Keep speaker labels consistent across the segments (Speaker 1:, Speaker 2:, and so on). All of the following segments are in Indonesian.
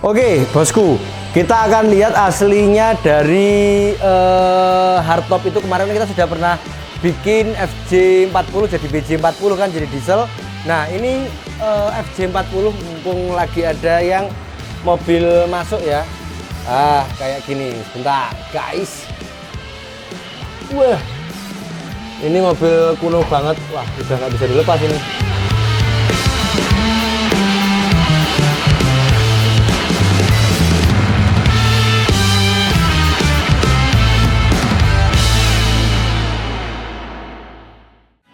Speaker 1: Oke, bosku, kita akan lihat aslinya dari hardtop itu. Kemarin kita sudah pernah bikin FJ40 jadi BJ40 kan, jadi diesel. Nah, ini FJ40 mumpung lagi ada yang mobil masuk ya. Kayak gini. Bentar, guys. Wah, ini mobil kuno banget. Wah, udah nggak bisa dilepas ini.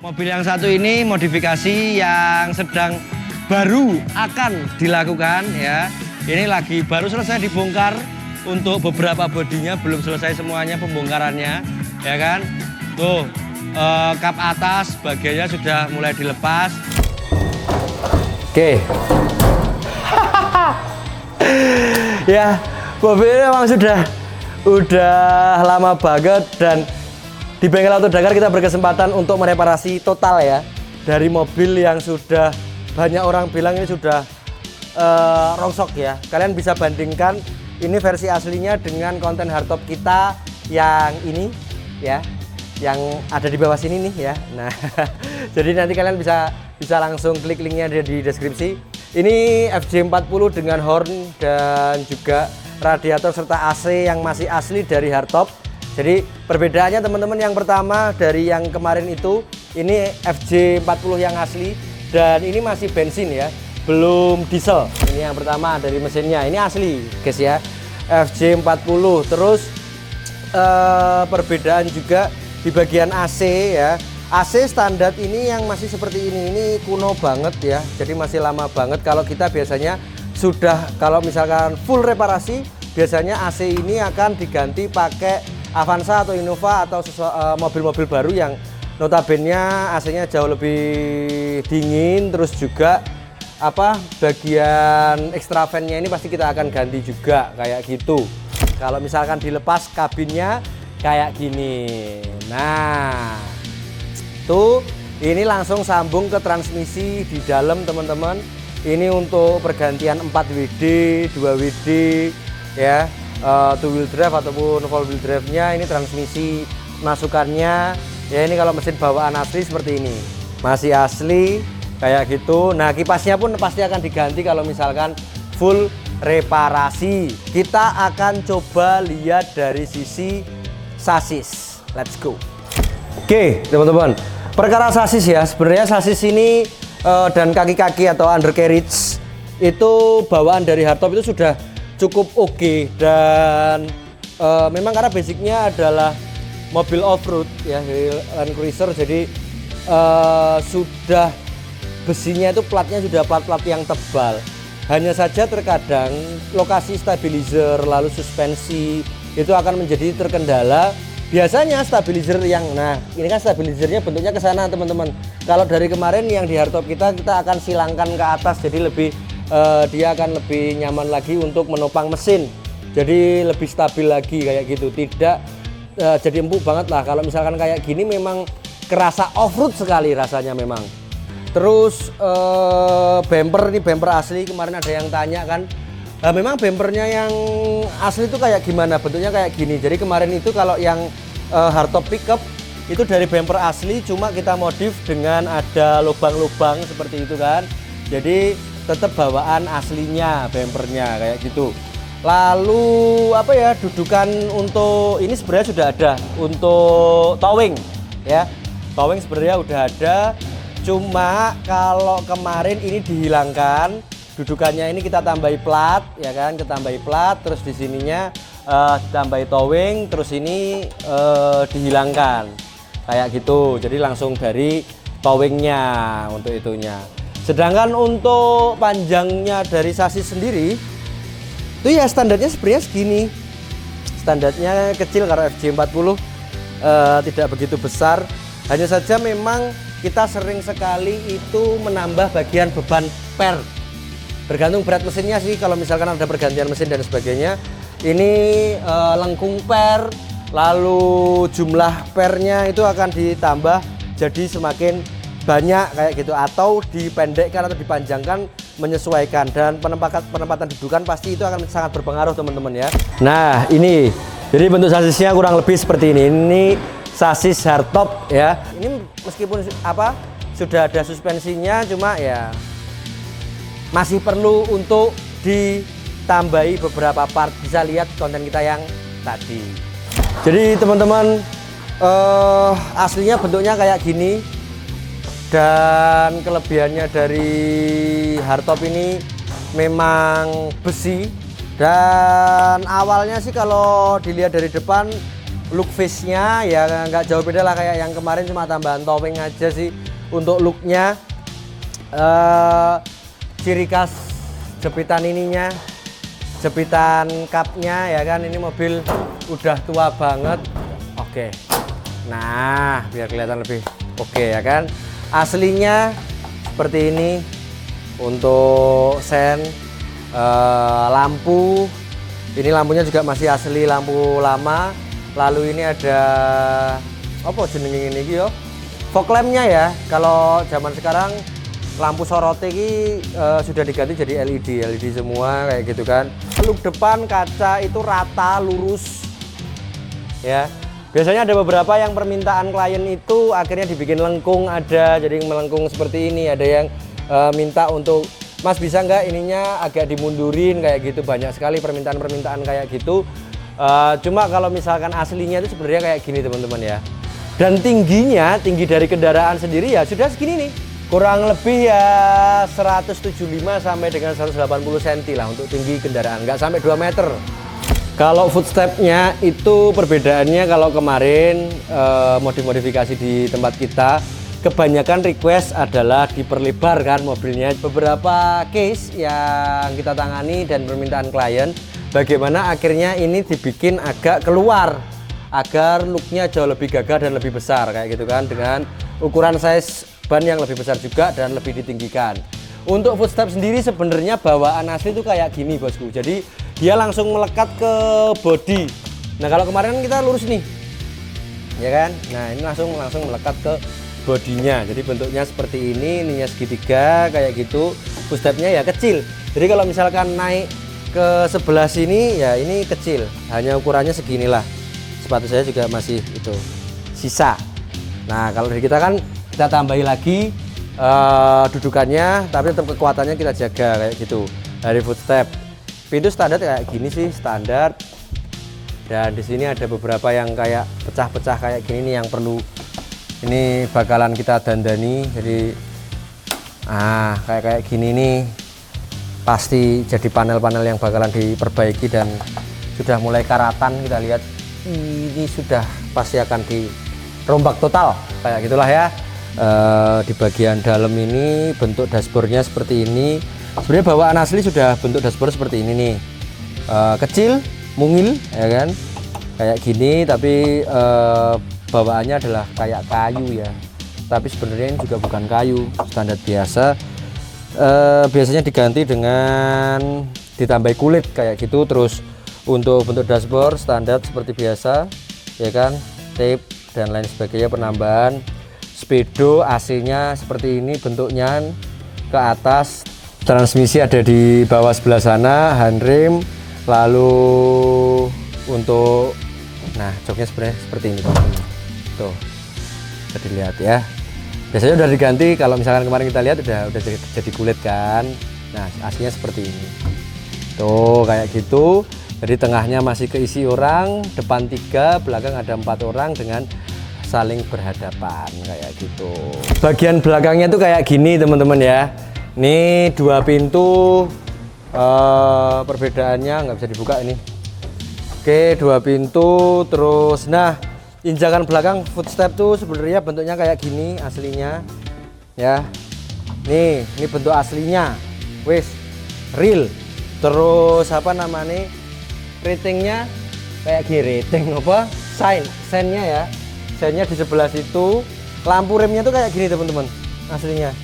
Speaker 1: Mobil yang satu ini modifikasi yang sedang baru akan dilakukan ya. Ini lagi baru selesai dibongkar, untuk beberapa bodinya belum selesai semuanya pembongkarannya ya kan. Tuh kap atas bagiannya sudah mulai dilepas. Oke. Ya, mobilnya memang udah lama banget, dan di Bengkel Auto Dakar kita berkesempatan untuk mereparasi total ya, dari mobil yang sudah banyak orang bilang ini sudah rongsok ya. Kalian bisa bandingkan ini versi aslinya dengan konten hardtop kita yang ini ya, yang ada di bawah sini nih ya. Nah, jadi nanti kalian bisa langsung klik linknya di deskripsi. Ini FJ40 dengan horn dan juga radiator serta AC yang masih asli dari hardtop. Jadi perbedaannya teman-teman, yang pertama dari yang kemarin itu, ini FJ40 yang asli dan ini masih bensin ya, belum diesel. Ini yang pertama dari mesinnya, ini asli guys ya, FJ40. Terus perbedaan juga di bagian AC ya. AC standar ini yang masih seperti ini kuno banget ya, jadi masih lama banget. Kalau kita biasanya sudah, kalau misalkan full reparasi, biasanya AC ini akan diganti pakai Avanza atau Innova atau mobil-mobil baru yang notabene AC-nya jauh lebih dingin. Terus juga bagian extra fan-nya ini pasti kita akan ganti juga kayak gitu. Kalau misalkan dilepas kabinnya kayak gini. Nah, tuh ini langsung sambung ke transmisi di dalam teman-teman. Ini untuk pergantian 4WD, 2WD ya. Two wheel drive ataupun four wheel drive nya, ini transmisi masukannya ya. Ini kalau mesin bawaan asli seperti ini, masih asli kayak gitu. Nah, kipasnya pun pasti akan diganti kalau misalkan full reparasi. Kita akan coba lihat dari sisi sasis. Let's go. Oke teman-teman, perkara sasis ya, sebenarnya sasis ini dan kaki-kaki atau undercarriage itu bawaan dari hardtop itu sudah cukup oke. Dan memang karena basicnya adalah mobil off-road ya, Land Cruiser, jadi sudah besinya itu platnya sudah plat-plat yang tebal. Hanya saja terkadang lokasi stabilizer lalu suspensi itu akan menjadi terkendala. Biasanya stabilizer yang, nah ini kan stabilizernya bentuknya ke sana teman-teman. Kalau dari kemarin yang di hardtop kita akan silangkan ke atas, jadi lebih dia akan lebih nyaman lagi untuk menopang mesin, jadi lebih stabil lagi kayak gitu, tidak jadi empuk banget lah. Kalau misalkan kayak gini memang kerasa off-road sekali rasanya memang. Terus bumper, ini bumper asli, kemarin ada yang tanya kan, memang bumpernya yang asli itu kayak gimana, bentuknya kayak gini. Jadi kemarin itu kalau yang hardtop pickup itu dari bumper asli, cuma kita modif dengan ada lubang-lubang seperti itu kan, jadi tetap bawaan aslinya bumpernya kayak gitu. Lalu dudukan untuk ini sebenarnya sudah ada untuk towing ya. Towing sebenarnya udah ada, cuma kalau kemarin ini dihilangkan dudukannya, ini kita tambahi plat ya kan, kita tambahi plat, terus di sininya ditambahi towing, terus ini dihilangkan kayak gitu. Jadi langsung dari towingnya untuk itunya. Sedangkan untuk panjangnya dari sasis sendiri itu ya standarnya sebenarnya segini. Standarnya kecil karena FJ40 tidak begitu besar. Hanya saja memang kita sering sekali itu menambah bagian beban per, bergantung berat mesinnya sih. Kalau misalkan ada pergantian mesin dan sebagainya, ini lengkung per, lalu jumlah pernya itu akan ditambah jadi semakin banyak kayak gitu, atau dipendekkan atau dipanjangkan menyesuaikan, dan penempatan dudukan pasti itu akan sangat berpengaruh teman-teman ya. Nah ini, jadi bentuk sasisnya kurang lebih seperti ini. Ini sasis hardtop ya. Ini meskipun apa sudah ada suspensinya, cuma ya masih perlu untuk ditambahi beberapa part. Bisa lihat konten kita yang tadi. Jadi teman-teman, aslinya bentuknya kayak gini, dan kelebihannya dari hardtop ini memang besi. Dan awalnya sih kalau dilihat dari depan, look face-nya ya nggak jauh beda lah kayak yang kemarin, cuma tambahan towing aja sih untuk looknya. Ciri khas jepitan ininya, jepitan kapnya ya kan, ini mobil udah tua banget. Oke, nah biar kelihatan lebih oke ya kan. Aslinya seperti ini untuk sen. Lampu ini, lampunya juga masih asli lampu lama. Lalu ini ada apa jenenge ini yo, fog lampnya ya. Kalau zaman sekarang lampu sorotnya ini sudah diganti jadi LED semua kayak gitu kan. Look depan kaca itu rata lurus ya. Biasanya ada beberapa yang permintaan klien itu akhirnya dibikin lengkung, ada jadi melengkung seperti ini. Ada yang minta untuk, Mas bisa nggak ininya agak dimundurin kayak gitu. Banyak sekali permintaan kayak gitu. Cuma kalau misalkan aslinya itu sebenarnya kayak gini teman-teman ya. Dan tinggi dari kendaraan sendiri ya sudah segini nih. Kurang lebih ya 175 sampai dengan 180 cm lah untuk tinggi kendaraan. Nggak sampai 2 meter. Kalau footstepnya itu perbedaannya, kalau kemarin modifikasi di tempat kita kebanyakan request adalah diperlebar kan mobilnya. Beberapa case yang kita tangani dan permintaan klien, bagaimana akhirnya ini dibikin agak keluar agar looknya jauh lebih gagah dan lebih besar kayak gitu kan, dengan ukuran size ban yang lebih besar juga dan lebih ditinggikan. Untuk footstep sendiri sebenarnya bawaan asli itu kayak gini bosku, jadi dia langsung melekat ke body. Nah kalau kemarin kan kita lurus nih ya kan, nah ini langsung melekat ke bodinya. Jadi bentuknya seperti ini, ininya segitiga kayak gitu. Footstepnya ya kecil, jadi kalau misalkan naik ke sebelah sini ya ini kecil, hanya ukurannya seginilah. Sepatu saya juga masih itu sisa. Nah kalau dari kita kan kita tambahi lagi dudukannya, tapi tetap kekuatannya kita jaga kayak gitu. Dari footstep, pintu standar kayak gini sih standar. Dan di sini ada beberapa yang kayak pecah-pecah kayak gini nih, yang perlu ini bakalan kita dandani. Jadi kayak gini nih pasti jadi panel-panel yang bakalan diperbaiki dan sudah mulai karatan. Kita lihat ini sudah pasti akan dirombak total kayak gitulah ya. Di bagian dalam ini bentuk dashboardnya seperti ini. Sebenarnya bawaan asli sudah bentuk dashboard seperti ini nih, kecil, mungil ya kan, kayak gini. Tapi bawaannya adalah kayak kayu ya, tapi sebenarnya ini juga bukan kayu, standar biasa. Biasanya diganti dengan ditambahi kulit kayak gitu. Terus untuk bentuk dashboard standar seperti biasa ya kan, tape dan lain sebagainya, penambahan. Speedo AC-nya seperti ini bentuknya ke atas. Transmisi ada di bawah sebelah sana, handrem. Lalu untuk joknya sebenarnya seperti ini tuh, bisa dilihat ya. Biasanya udah diganti, kalau misalkan kemarin kita lihat udah jadi kulit kan. Nah aslinya seperti ini tuh kayak gitu. Jadi tengahnya masih keisi orang, depan 3, belakang ada 4 orang dengan saling berhadapan kayak gitu. Bagian belakangnya tuh kayak gini teman-teman ya. Ini 2 pintu, perbedaannya nggak bisa dibuka ini. Oke, 2 pintu. Terus nah injakan belakang footstep tuh sebenarnya bentuknya kayak gini aslinya ya. Ini bentuk aslinya, wis real. Terus apa namanya, ratingnya kayak gini, rating apa, sign-nya ya. Sign-nya di sebelah situ. Lampu remnya tuh kayak gini teman-teman aslinya.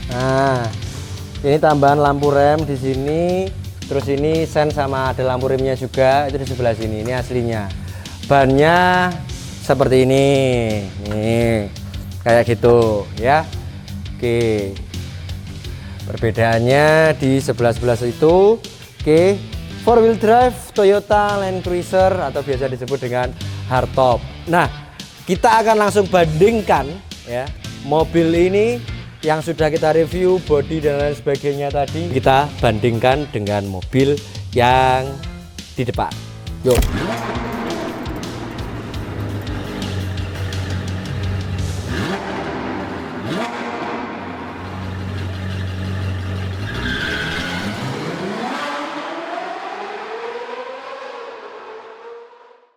Speaker 1: Nah ini tambahan lampu rem di sini. Terus ini sen sama ada lampu remnya juga, itu di sebelah sini. Ini aslinya. Bannya seperti ini nih, kayak gitu ya. Oke, Perbedaannya di sebelah-sebelah itu. Oke, 4-wheel drive Toyota Land Cruiser atau biasa disebut dengan hardtop. Nah, kita akan langsung bandingkan ya, mobil ini yang sudah kita review bodi dan lain sebagainya tadi, kita bandingkan dengan mobil yang di depan. Yuk.